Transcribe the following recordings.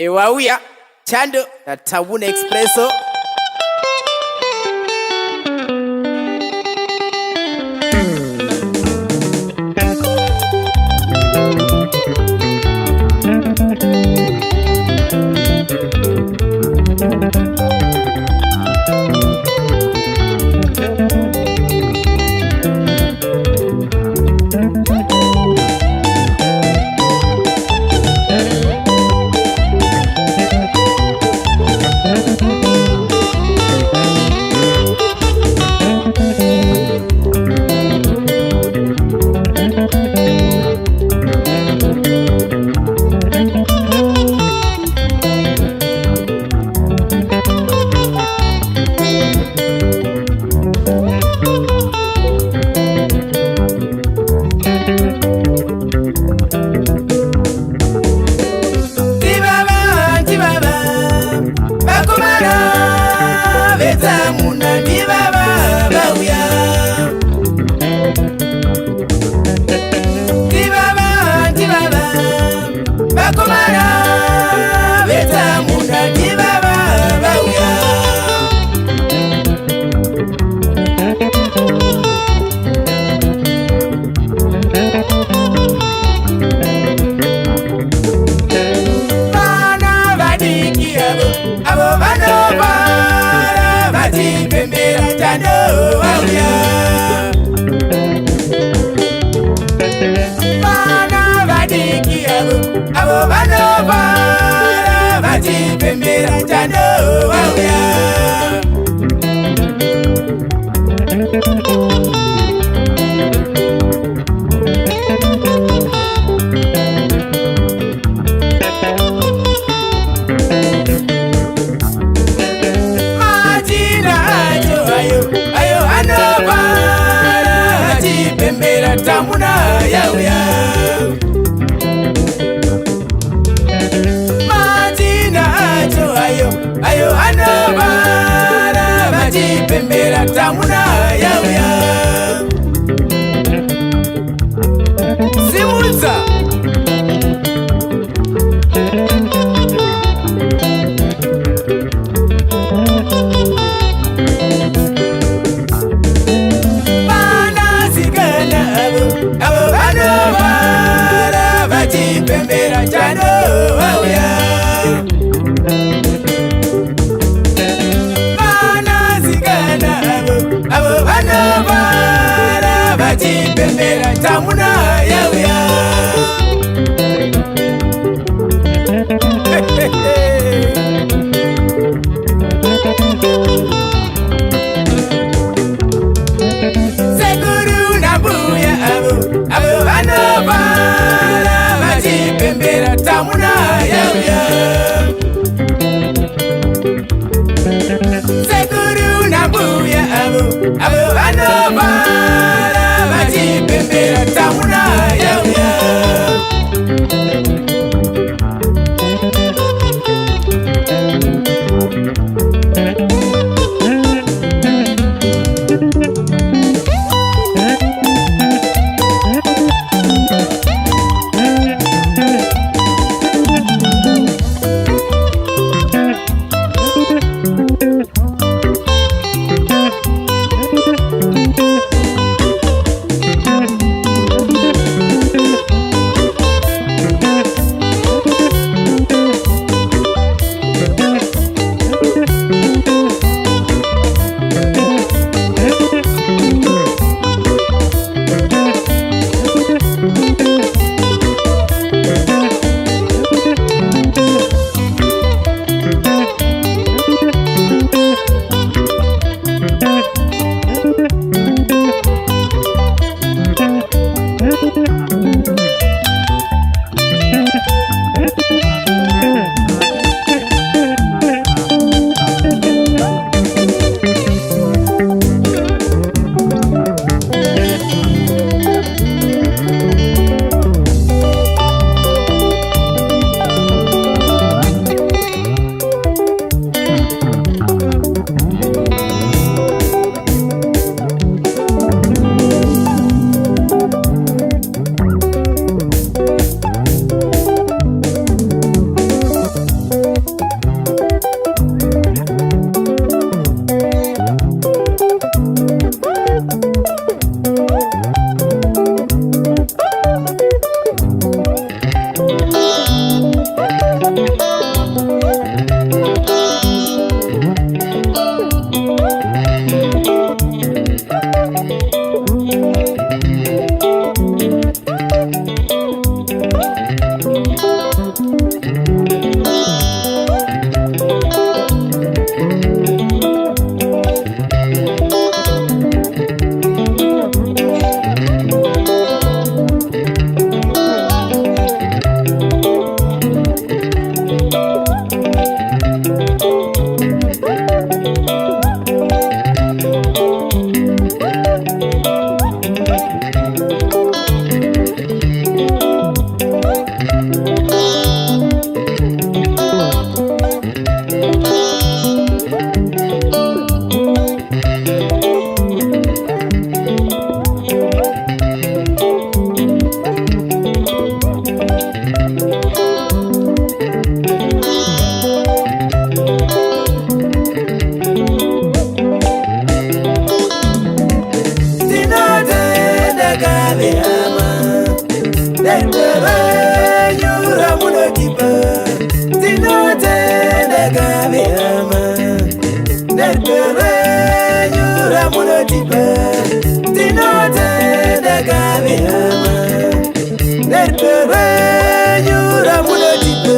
Ewauya Chando na Tamuna Expresso. Tamuna ni baba bauya Ti baba bakomara Betamuna ni baba bauya Bana badiki abo bano Pembera Chando wauya Bana badiki abo bano bara Bati pembera Chando wauya Tamuna yauya Matina ajo ayo anobara Bati pembera Tamuna yauya Simuza Pembera Chando wauya Bana zigana abo bano bara Bati pembera Tamuna yauya Seguru nabuya abo bano bara Pembera Tamuna yauya Seguru nabuya abo bano bara Bati pembera Tamuna yauya munodipa Ndinotenda kabeyama Nerperenyura munodipa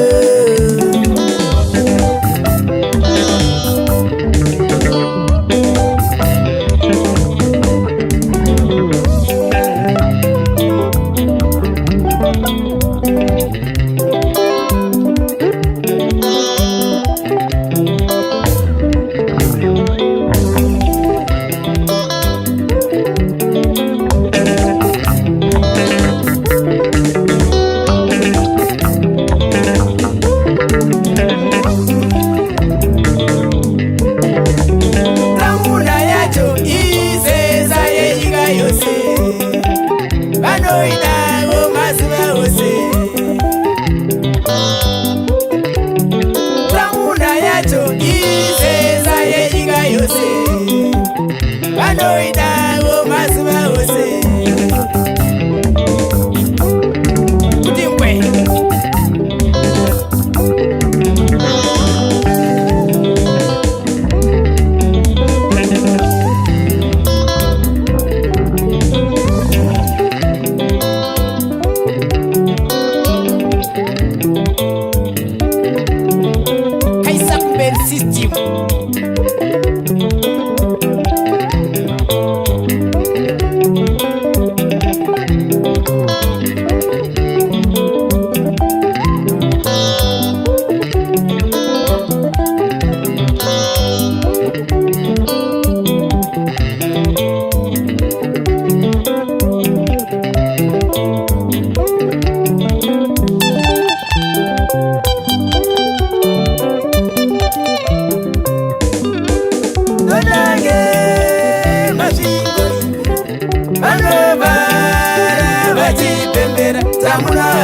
Tamuna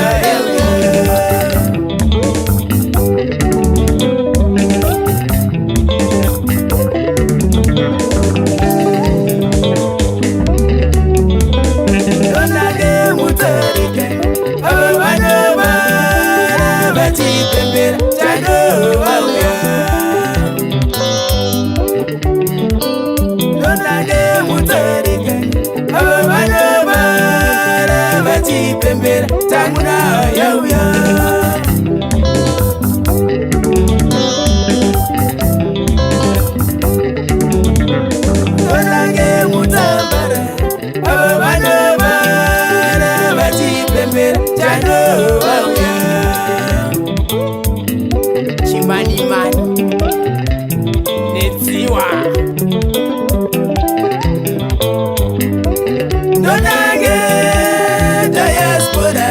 Tamuna yauya Tonage mutambara Ababana bara Bati pembera Chando yauya Chimani mani Netsiwa Tonage diaspora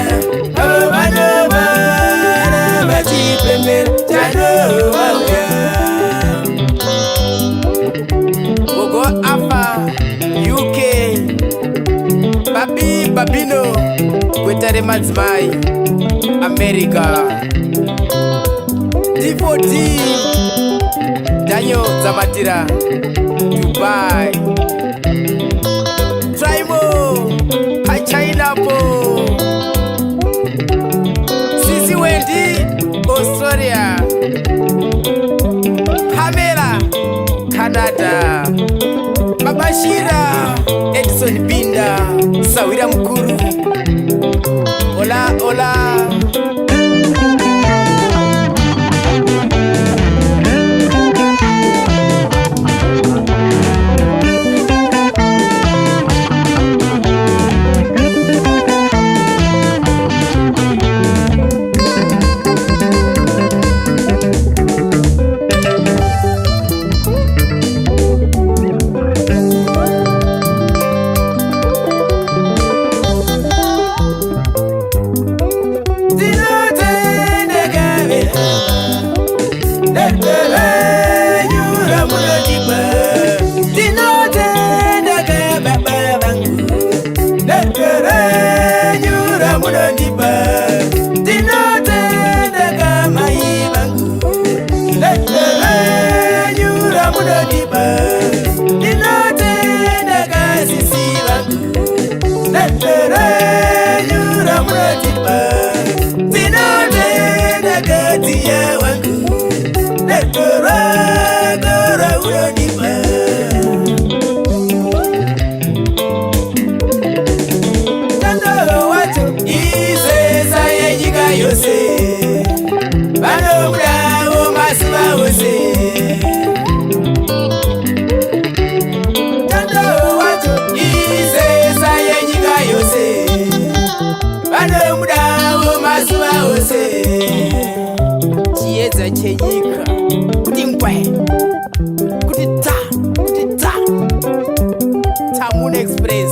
Gogo Afa UK Babi Babino Kwetare Madzimai America D4D Daniel Zamatira Dubai Traimo Hi China po Sisi Wendy Australia Pamela Canada Babashira Edison Binda Sawira Mkuru Hola hola mazuva ose chiedza chenyika kuti ngwe kuti ta Tamuna Express